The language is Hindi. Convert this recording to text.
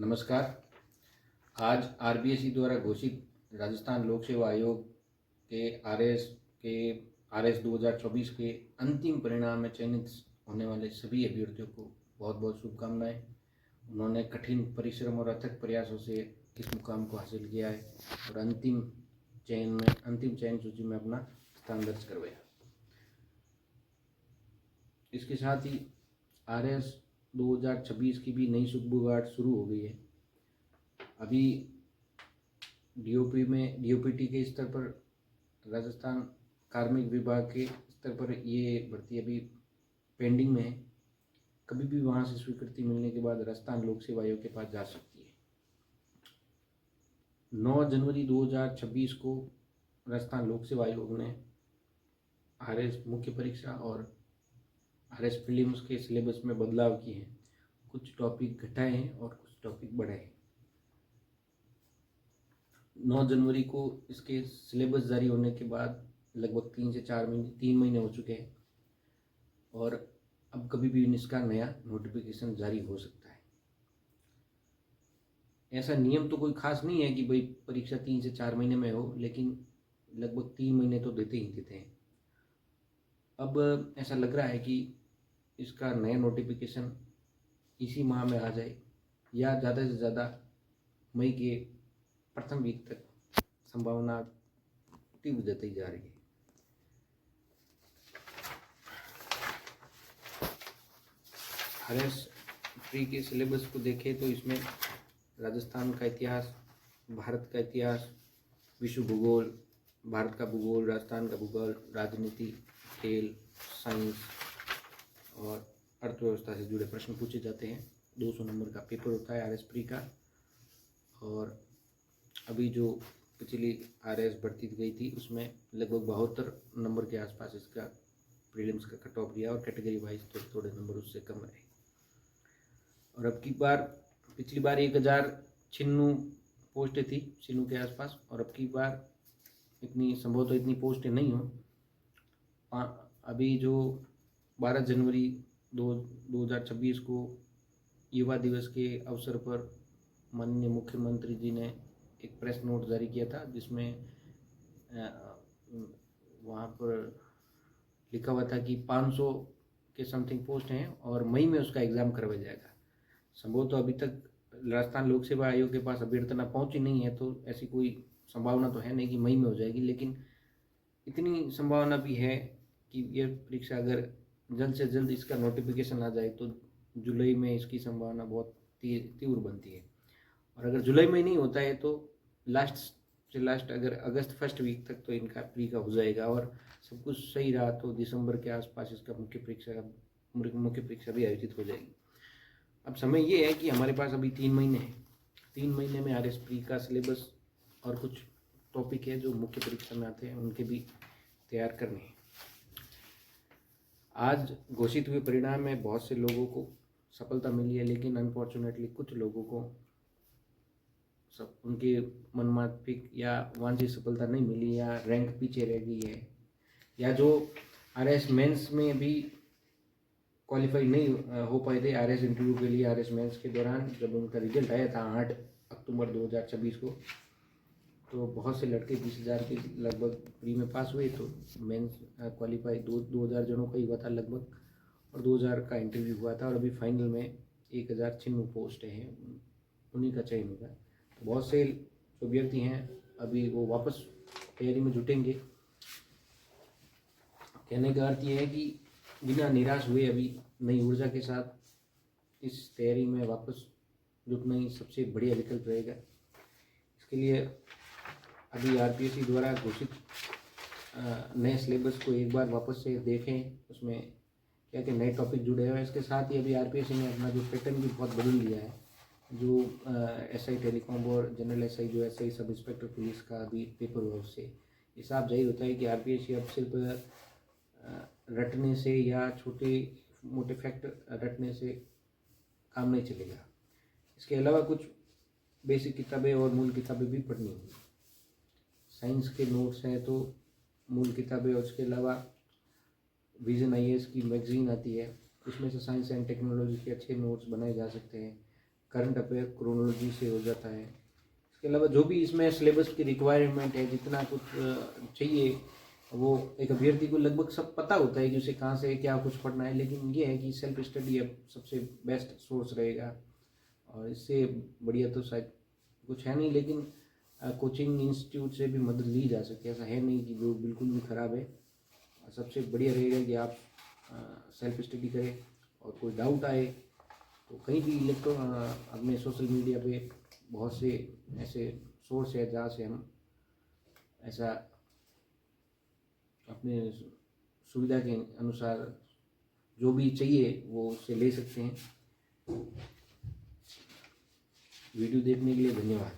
नमस्कार। आज आरबीएसई द्वारा घोषित राजस्थान लोक सेवा आयोग के आरएस 2024 के अंतिम परिणाम में चयनित होने वाले सभी अभ्यर्थियों को बहुत बहुत शुभकामनाएं। उन्होंने कठिन परिश्रम और अथक प्रयासों से इस मुकाम को हासिल किया है और अंतिम चयन सूची में अपना स्थान दर्ज करवाया। इसके साथ ही आरएस 2026 की भी नई सुगबुगाहट शुरू हो गई है। अभी डीओपीटी के स्तर पर राजस्थान कार्मिक विभाग के स्तर पर ये भर्ती अभी पेंडिंग में है। कभी भी वहाँ से स्वीकृति मिलने के बाद राजस्थान लोक सेवा आयोग के पास जा सकती है। 9 जनवरी 2026 को राजस्थान लोक सेवा आयोग ने आरएस मुख्य परीक्षा और आरएस प्रीलिम्स के सिलेबस में बदलाव किए हैं। कुछ टॉपिक घटाए हैं और कुछ टॉपिक बढ़ाए हैं। 9 जनवरी को इसके सिलेबस जारी होने के बाद लगभग 3 महीने हो चुके हैं और अब कभी भी इसका नया नोटिफिकेशन जारी हो सकता है। ऐसा नियम तो कोई खास नहीं है कि भाई परीक्षा 3 से 4 महीने में हो, लेकिन लगभग 3 महीने तो देते ही देते हैं। अब ऐसा लग रहा है कि इसका नया नोटिफिकेशन इसी माह में आ जाए या ज़्यादा से ज़्यादा मई के प्रथम वीक तक संभावना तीव्र जताई जा रही है। आरएस प्री के सिलेबस को देखें तो इसमें राजस्थान का इतिहास, भारत का इतिहास, विश्व भूगोल, भारत का भूगोल, राजस्थान का भूगोल, राजनीति, खेल, साइंस और अर्थव्यवस्था से जुड़े प्रश्न पूछे जाते हैं। 200 नंबर का पेपर होता है आरएस प्री का। और अभी जो पिछली आरएस भर्ती गई थी उसमें लगभग 72 नंबर के आसपास इसका प्रीलिम्स का कट ऑफ दिया और कैटेगरी वाइज थोड़े नंबर उससे कम रहे। और अब की बार पिछली बार 1096 पोस्टें थी सिनू के आसपास, और अब की बार इतनी पोस्टें नहीं हो। अभी जो 12 जनवरी 2026 को युवा दिवस के अवसर पर माननीय मुख्यमंत्री जी ने एक प्रेस नोट जारी किया था, जिसमें वहाँ पर लिखा हुआ था कि 500 के समथिंग पोस्ट हैं और मई में उसका एग्ज़ाम करवाया जाएगा। संभव तो अभी तक राजस्थान लोक सेवा आयोग के पास अभ्यर्थना पहुँची नहीं है, तो ऐसी कोई संभावना तो है नहीं कि मई में हो जाएगी, लेकिन इतनी संभावना भी है कि ये परीक्षा अगर जल्द से जल्द इसका नोटिफिकेशन आ जाए तो जुलाई में इसकी संभावना बहुत तीव्र बनती है। और अगर जुलाई में नहीं होता है तो लास्ट अगर अगस्त फर्स्ट वीक तक तो इनका प्री का हो जाएगा, और सब कुछ सही रहा तो दिसंबर के आसपास इसका मुख्य परीक्षा भी आयोजित हो जाएगी। अब समय ये है कि हमारे पास अभी 3 महीने हैं। 3 महीने में आरएस प्री का सिलेबस और कुछ टॉपिक है जो मुख्य परीक्षा में आते हैं, उनके भी तैयार करने हैं। आज घोषित हुए परिणाम में बहुत से लोगों को सफलता मिली है, लेकिन अनफॉर्चुनेटली कुछ लोगों को उनके मनमाफिक या वांछित सफलता नहीं मिली, या रैंक पीछे रह गई है, या जो आरएस मेंस में भी क्वालिफाई नहीं हो पाए थे आरएस इंटरव्यू के लिए। आरएस मेंस के दौरान जब उनका रिजल्ट आया था 8 अक्टूबर 2026 को, तो बहुत से लड़के 20,000 के लगभग प्री में पास हुए, तो मेंस क्वालिफाई 2000 जनों का ही हुआ था लगभग, और 2000 का इंटरव्यू हुआ था, और अभी फाइनल में 1096 पोस्ट हैं, उन्हीं का चयन होगा। तो बहुत से जो अभ्यर्थी हैं अभी वो वापस तैयारी में जुटेंगे। कहने का अर्थ ये है कि बिना निराश हुए अभी नई ऊर्जा के साथ इस तैयारी में वापस जुटना ही सबसे बढ़िया विकल्प रहेगा। इसके लिए अभी आरपीएससी द्वारा घोषित नए सिलेबस को एक बार वापस से देखें, उसमें क्या क्या नए टॉपिक जुड़े हुए हैं। इसके साथ ही अभी आरपीएससी ने अपना जो पैटर्न भी बहुत बदल लिया है। जो एसआई टेलीकॉम और जनरल एसआई जो एसआई सब इंस्पेक्टर पुलिस का अभी पेपर हुआ, उससे ये साफ जाहिर होता है कि आरपीएससी अब सिर्फ रटने से या छोटे मोटे फैक्ट रटने से काम नहीं चलेगा। इसके अलावा कुछ बेसिक किताबें और मूल किताबें भी पढ़नी होंगी। साइंस के नोट्स हैं तो मूल किताबें, और उसके अलावा विजन आईएएस की मैगजीन आती है, उसमें से साइंस एंड टेक्नोलॉजी के अच्छे नोट्स बनाए जा सकते हैं। करंट अफेयर क्रोनोलॉजी से हो जाता है। इसके अलावा जो भी इसमें सिलेबस की रिक्वायरमेंट है, जितना कुछ चाहिए, वो एक अभ्यर्थी को लगभग सब पता होता है कि उसे कहाँ से क्या कुछ पढ़ना है। लेकिन ये है कि सेल्फ स्टडी अब सबसे बेस्ट सोर्स रहेगा, और इससे बढ़िया तो शायद कुछ है नहीं। लेकिन कोचिंग इंस्टीट्यूट से भी मदद ली जा सकती है, ऐसा है नहीं कि वो बिल्कुल भी ख़राब है। सबसे बढ़िया रहेगा कि आप सेल्फ स्टडी करें, और कोई डाउट आए तो कहीं भी अपने सोशल मीडिया पे बहुत से ऐसे सोर्स है जहाँ से हम ऐसा अपने सुविधा के अनुसार जो भी चाहिए वो उससे ले सकते हैं। वीडियो देखने के लिए धन्यवाद।